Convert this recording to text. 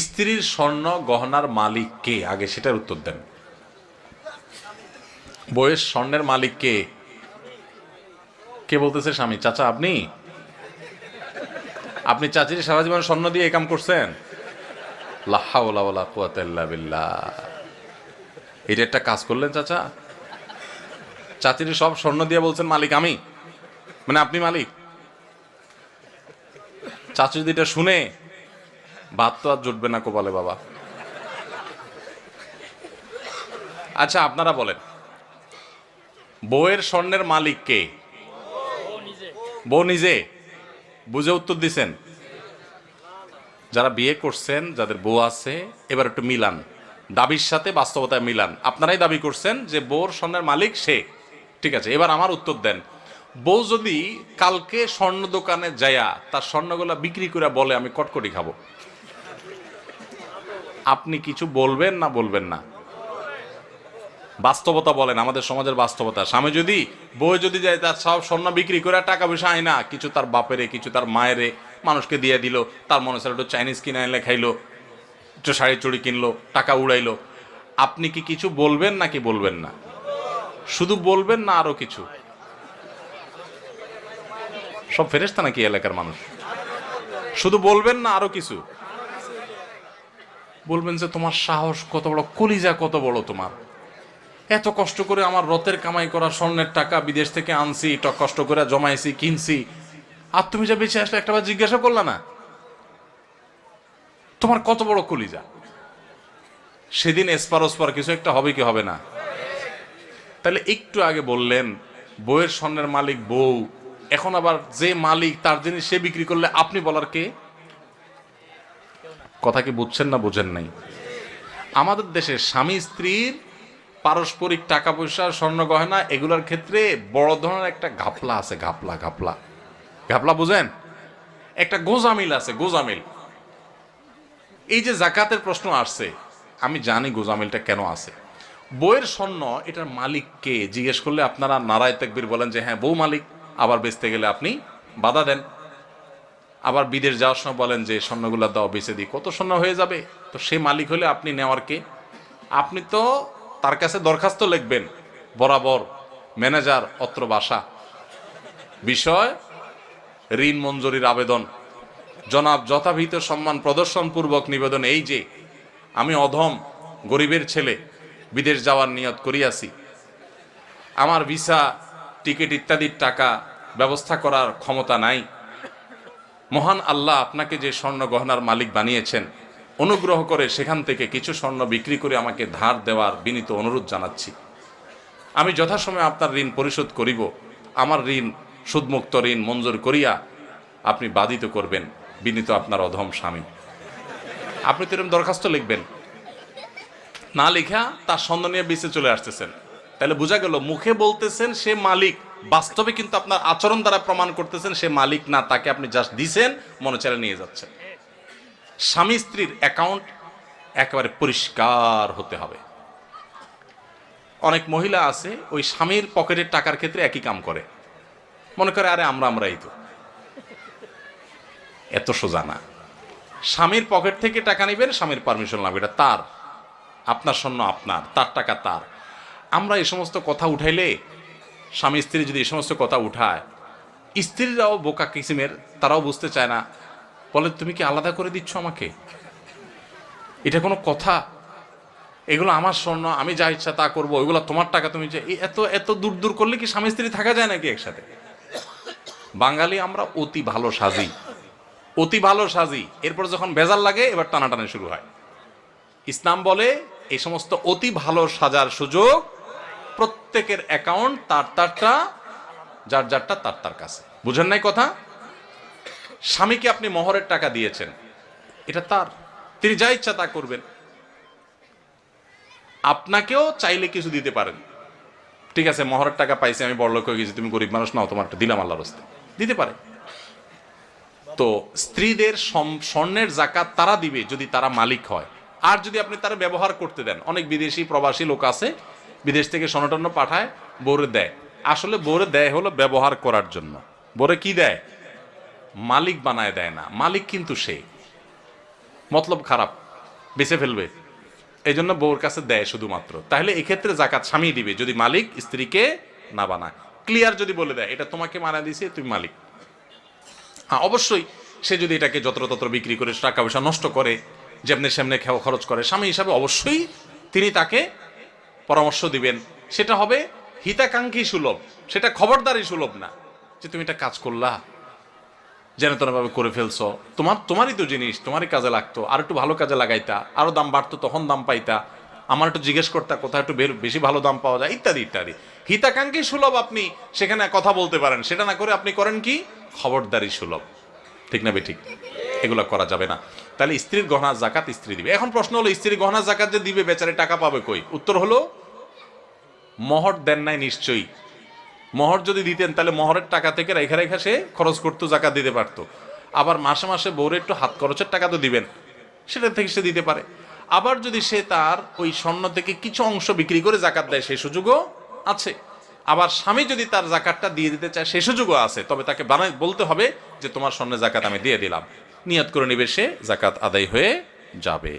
স্ত্রীর স্বর্ণ গহনার মালিক কে, আগে সেটার উত্তর দেন। বইয়ের স্বর্ণের মালিক কে? কে বলতেছে? স্বামী। চাচা আপনি? আপনি চাচির সারা জীবন স্বর্ণ দিয়ে কাম করছেন? লা হাওলা ওয়ালা কুওয়াতা ইল্লা বিল্লাহ। এটা একটা কাজ করলেন চাচা। চাচির সব স্বর্ণ দিয়ে বলছেন মালিক আমি, মানে আপনি মালিক। চাচি যদি এটা শুনে, ভাত তো আর জুটবে না কপালে বাবা। আচ্ছা আপনারা বলেন, বউয়ের স্বর্ণের মালিক কে? বউ নিজে। বুঝে উত্তর দিছেন? যারা বিয়ে করছেন, যাদের বউ আছে, এবার একটু মিলান, দাবির সাথে বাস্তবতায় মিলান। আপনারাই দাবি করছেন যে বউর স্বর্ণের মালিক সে, ঠিক আছে। এবার আমার উত্তর দেন, বউ যদি কালকে স্বর্ণ দোকানে যায়া তার স্বর্ণগুলা বিক্রি করে বলে আমি কটকটি খাবো, আপনি কিছু বলবেন না বলবেন না? বাস্তবতা বলেন, আমাদের সমাজের বাস্তবতা। স্বামী যদি, বউ যদি যায় তার সব স্বর্ণ বিক্রি করে টাকা পয়সা আয় না, কিছু তার বাপেরে কিছু তার মায়েরে মানুষকে দিয়ে দিল, তার মনে হচ্ছে একটু চাইনিজ কিনে এনে খাইলো, একটু শাড়ি চুড়ি কিনলো, টাকা উড়াইলো, আপনি কি কিছু বলবেন নাকি বলবেন না? শুধু বলবেন না আরো কিছু? সব ফেরেশতা নাকি এলাকার মানুষ? শুধু বলবেন না আরো কিছু? বলবেন যে তোমার সাহস কত বড়, কলিজা কত বড় তোমার, এত কষ্ট করে আমার রথের কামাই করা স্বর্ণের টাকা বিদেশ থেকে আনছি, কষ্ট করে জমাইছি, কিনছি, আর তুমি যা বেঁচে আসলে একটাবার জিজ্ঞাসা করলা না? তোমার কত বড় কলিজা। সেদিন এসপার ওসপার কিছু একটা হবে কি হবে না? তাহলে একটু আগে বললেন বউয়ের স্বর্ণের মালিক বউ, এখন আবার যে মালিক তার জিনিস সে বিক্রি করলে আপনি বলার কে? কথা কি বুঝছেন না বুঝেন নাই? আমাদের দেশে স্বামী স্ত্রীর পারস্পরিক টাকা পয়সা, স্বর্ণ গহনা, এগুলোর ক্ষেত্রে বড় ধরনের একটা ঘাপলা আছে। ঘাপলা ঘাপলা ঘাপলা বুঝেন? একটা গোজামিল আছে, গোজামিল। এই যে জাকাতের প্রশ্ন আসছে, আমি জানি গোজামিলটা কেন আছে। বউয়ের স্বর্ণ, এটার মালিক কে জিজ্ঞেস করলে আপনারা নারায়ে তাকবীর বলেন যে হ্যাঁ বউ মালিক, আবার বেচতে গেলে আপনি বাধা দেন। আবার বিদেশ যাওয়ার সময় বলেন যে স্বর্ণগুলো দাও, বেচে দিই, কত স্বর্ণ হয়ে যাবে। তো সে মালিক হলে আপনি নেওয়ার কে? আপনি তো তার কাছে দরখাস্ত লিখবেন, বরাবর ম্যানেজার অত্র বাসা, বিষয় ঋণ মঞ্জুরির আবেদন, জনাব যথাবিহিত সম্মান প্রদর্শন পূর্বক নিবেদন এই যে আমি অধম গরিবের ছেলে, বিদেশ যাওয়ার নিয়ত করিয়াছি, আমার ভিসা টিকিট ইত্যাদির টাকা ব্যবস্থা করার ক্ষমতা নাই। মহান আল্লাহ আপনাকে যে স্বর্ণ গহনার মালিক বানিয়েছেন, অনুগ্রহ করে সেখান থেকে কিছু স্বর্ণ বিক্রি করে আমাকে ধার দেওয়ার বিনীত অনুরোধ জানাচ্ছি। আমি যথাসময়ে আপনার ঋণ পরিশোধ করিব। আমার ঋণ সুদমুক্ত ঋণ মঞ্জুর করিয়া আপনি বাধিত করবেন, বিনীত আপনার অধম স্বামী। আপনি তো এরকম দরখাস্ত লিখবেন, না লেখা তার স্বর্ণ নিয়ে বেঁচে চলে আসতেছেন। তাহলে বোঝা গেল মুখে বলতেছেন সে মালিক, বাস্তবে কিন্তু আপনার আচরণ দ্বারা প্রমাণ করতেছেন সে মালিক না, তাকে আপনি জাস্ট দিছেন, মনে চাইলে নিয়ে যাচ্ছেন। স্বামী স্ত্রীর অ্যাকাউন্ট একেবারে পরিষ্কার হতে হবে। অনেক মহিলা আছে ওই স্বামীর পকেটের টাকার ক্ষেত্রে একই কাম করে, মনে করে আরে আমরাই তো। এত সোজা না। স্বামীর পকেট থেকে টাকা নেবেন, স্বামীর পারমিশন লাগবে, এটা তার, আপনার স্বর্ণ আপনার, তার টাকা তার। আমরা এই সমস্ত কথা উঠাইলে, স্বামী স্ত্রী যদি এই সমস্ত কথা উঠায়, স্ত্রীরাও বোকা কিসিমের, তারাও বুঝতে চায় না, বলে তুমি কি আলাদা করে দিচ্ছ আমাকে? এটা কোনো কথা? এগুলো আমার স্বর্ণ, আমি যা ইচ্ছা তা করবো, ওইগুলো তোমার টাকা, তুমি যে এত এত দূর দূর করলে কি স্বামী স্ত্রী থাকা যায় নাকি একসাথে? বাঙালি আমরা অতি ভালো সাজি, অতি ভালো সাজি, এরপর যখন বেজাল লাগে এবার টানাটানি শুরু হয়। ইসলাম বলে এই সমস্ত অতি ভালো সাজার সুযোগ প্রত্যেকের অ্যাকাউন্ট তার তারটা, যার যারটা তার তার কাছে। বুঝেন নাই কথা? স্বামীকে আপনি মোহরের টাকা দিয়েছেন, এটা তার, তিনি যা ইচ্ছা তা করবেন। আপনাকেও চাইলে কিছু দিতে পারেন, ঠিক আছে মোহরের টাকা পাইছি, আমি বড়লোক হয়ে গেছি, তুমি গরিব মানুষ নাও, তোমারটা দিলাম আল্লাহর রাস্তায়, দিতে পারে। তো স্ত্রীদের স্বর্ণের জাকাত তারা দিবে যদি তারা মালিক হয়, আর যদি আপনি তারা ব্যবহার করতে দেন। অনেক বিদেশি প্রবাসী লোক আছে, বিদেশ থেকে স্বর্ণটন্ন পাঠায়, বউরে দেয়। আসলে বউরে দেয় হলো ব্যবহার করার জন্য। বউরে কি দেয়? মালিক বানায় দেয় না। মালিক কিন্তু সে, মতলব খারাপ। বেঁচে ফেলবে, এই জন্য বউর কাছে দেয় শুধুমাত্র। তাহলে এক্ষেত্রে জাকাত স্বামী দিবে যদি মালিক স্ত্রীকে না বানায়, ক্লিয়ার যদি বলে দেয় এটা তোমাকে মানা দিছে, তুমি মালিক। হ্যাঁ, অবশ্যই সে যদি এটাকে যত্রতত্র বিক্রি করে টাকা পয়সা নষ্ট করে, যেমনি সেমনে খেয়া খরচ করে, স্বামী হিসাবে অবশ্যই তিনি তাকে পরামর্শ দিবেন। সেটা হবে হিতাকাঙ্ক্ষী সুলভ, সেটা খবরদারি সুলভ না যে তুমি এটা কাজ করলা, যেন তেনভাবে করে ফেলছো, তোমারই তো জিনিস, তোমারই কাজে লাগতো, আর একটু ভালো কাজে লাগাইতা, আরো দাম বাড়তো তখন দাম পাইতা, আমার একটু জিজ্ঞেস করতা কোথায় একটু বেশি ভালো দাম পাওয়া যায়, ইত্যাদি ইত্যাদি। হিতাকাঙ্ক্ষী সুলভ আপনি সেখানে কথা বলতে পারেন, সেটা না করে আপনি করেন কি খবরদারি সুলভ। ঠিক না বেঠিক? এগুলো করা যাবে না। তাহলে স্ত্রীর গহনা জাকাত স্ত্রী দিবে। এখন প্রশ্ন হলো স্ত্রীর গহনা জাকাত যে দিবে, বেচারে টাকা পাবে কই? উত্তর হলো মোহর দেন নাই নিশ্চয়ই। মোহর যদি দিতেন তাহলে মোহরের টাকা থেকে রেখা রেখা সে খরচ করতো, জাকাত দিতে পারতো। আবার মাসে মাসে বউরে একটু হাত খরচের টাকা তো দিবেন, সেটা থেকে সে দিতে পারে। আবার যদি সে তার ওই স্বর্ণ থেকে কিছু অংশ বিক্রি করে জাকাত দেয়, সেই সুযোগও আছে। আবার স্বামী যদি তার জাকাতটা দিয়ে দিতে চায়, সেই সুযোগও আছে। তবে তাকে বলতে হবে যে তোমার স্বর্ণের জাকাত আমি দিয়ে দিলাম, নিয়ত করে নিবে, সে জাকাত আদায় হয়ে যাবে।